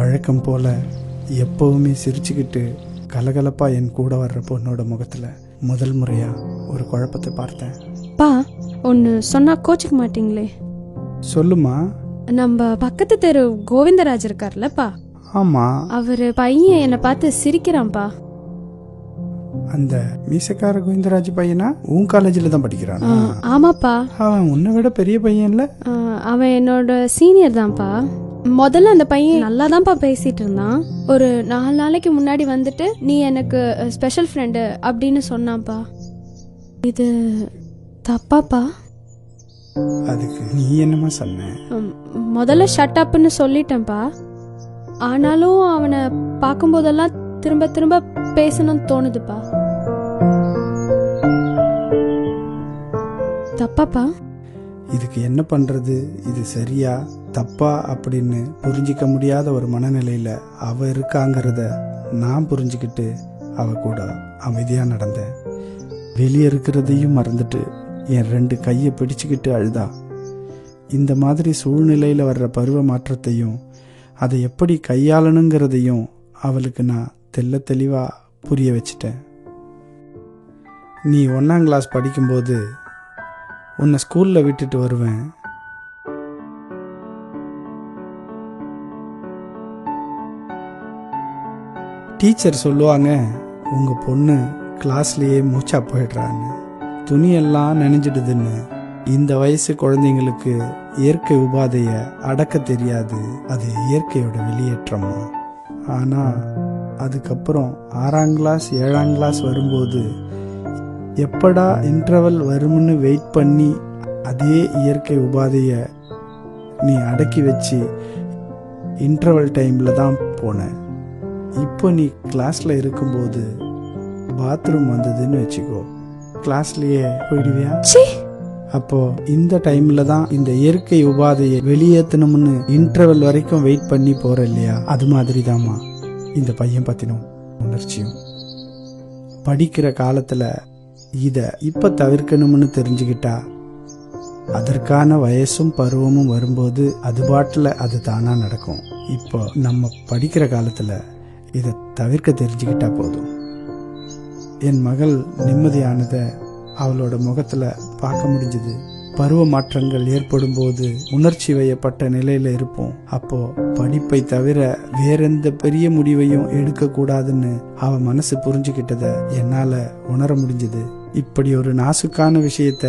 வழக்கம் போல எப்பவுமே சிரிச்சுக்கிட்டு கலகலப்பா என் கூட வர்ற பொண்ணோட முகத்துல முதல் முறையா ஒரு குழப்பத்தை பார்த்தேன். பா, ஒன்று சொன்னா கோச்சிக்க மாட்டீங்களே? சொல்லுமா. நம்ம பக்கத்து தெரு கோவிந்தராஜ் இருக்கார்லப்பா. ஆமா. அவரு பையன் என்னை பார்த்து சிரிக்கிறான்ப்பா. அந்த மீசக்கார கோவிந்தராஜ் பையனா? உன் காலேஜில் தான் படிக்கிறான்? ஆமாப்பா. அவன் உன்னை விட பெரிய பையன் இல்ல? அவன் என்னோட சீனியர் தான்ப்பா. முதல்ல அந்த பையன் நல்லா தான்ப்பா பேசிட்டு இருந்தான். ஒரு 4 நாளைக்கு முன்னாடி வந்துட்டு நீ எனக்கு ஸ்பெஷல் ஃப்ரெண்டு அப்படின்னு சொன்னான்ப்பா. இது தப்பாப்பா? அதுக்கு நீ என்னமா சொன்ன? முதல்ல ஷட் அப்னு சொல்லிட்டேன்ப்பா. ஆனாலும் அவனை பார்க்கும்போதெல்லாம் திரும்ப திரும்ப பேசணும்னு தோணுதுப்பா. தப்பாப்பா? இதுக்கு என்ன பண்றது? இது சரியா தப்பா அப்படின்னு புரிஞ்சிக்க முடியாத ஒரு மனநிலையில அவ இருக்காங்கிறத நான் புரிஞ்சுக்கிட்டு அவ கூட அமைதியா நடந்தேன். வெளியே இருக்கிறதையும் மறந்துட்டு என் 2 கையை பிடிச்சுக்கிட்டு அழுதா. இந்த மாதிரி சூழ்நிலையில வர்ற பருவ மாற்றத்தையும் அதை எப்படி கையாளணுங்கிறதையும் அவளுக்கு நான் தெளிவா புரிய வச்சிட்டேன். நீ 1ஆம் கிளாஸ் படிக்கும்போது உன்னை ஸ்கூல்ல விட்டுட்டு வருவேன். டீச்சர் சொல்லுவாங்க, உங்க பொண்ணு கிளாஸ்லயே மூச்சா போயிடுறான்னு, துணியெல்லாம் நனைஞ்சிடுதுன்னு. இந்த வயசு குழந்தைங்களுக்கு இயற்கை உபாதைய அடக்க தெரியாது, அது இயற்கையோட வெளியேற்றமா. ஆனா அதுக்கப்புறம் 6ஆம் கிளாஸ் 7ஆம் கிளாஸ் வரும்போது எப்படா இன்டர்வல் வரும்னு வெயிட் பண்ணி அதே இயற்கை உபாதைய நீ அடக்கி வச்சு இன்டர்வல் டைம்ல தான் போன. இப்போ நீ கிளாஸ்ல இருக்கும்போது பாத்ரூம் வந்ததுன்னு வச்சுக்கோ, கிளாஸ்லயே போயிடுவியா? அப்போ இந்த டைம்ல தான் இந்த இயற்கை உபாதையை வெளியேற்றணும்னு இன்டர்வல் வரைக்கும் வெயிட் பண்ணி போற இல்லையா? அது மாதிரி தாமா இந்த பையன் பத்தினும் உணர்ச்சியும். படிக்கிற காலத்துல இத இப்ப தவிர்க்கணும்னு தெரிஞ்சுக்கிட்டா அதற்கான வயசும் பருவமும் வரும்போது அது பாட்டுல அது தானா நடக்கும். இப்போ நம்ம படிக்கிற காலத்துல இதை தவிர்க்க தெரிஞ்சுக்கிட்டா போதும். என் மகள் நிம்மதியானத அவளோட முகத்துல பார்க்க முடிஞ்சது. பருவ மாற்றங்கள் ஏற்படும் போது உணர்ச்சி வயப்பட்ட நிலையில இருப்போம். அப்போ படிப்பை தவிர வேறெந்த பெரிய முடிவையும் எடுக்க கூடாதுன்னு அவ மனசு புரிஞ்சுக்கிட்டத என்னால உணர முடிஞ்சது. இப்படி ஒரு நாசுக்கான விஷயத்த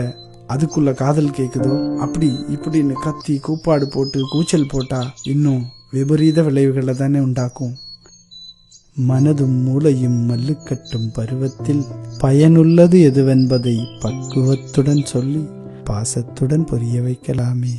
அதுக்குள்ள காதல் கேக்குதோ அப்படி இப்படின்னு கத்தி கூப்பாடு போட்டு கூச்சல் போட்டா இன்னும் விபரீத விளைவுகளை தானே உண்டாக்கும். மனதும் மூளையும் மல்லுக்கட்டும் பருவத்தில் பயனுள்ளது எதுவென்பதை பக்குவத்துடன் சொல்லி பாசத்துடன் புரிய வைக்கலாமே.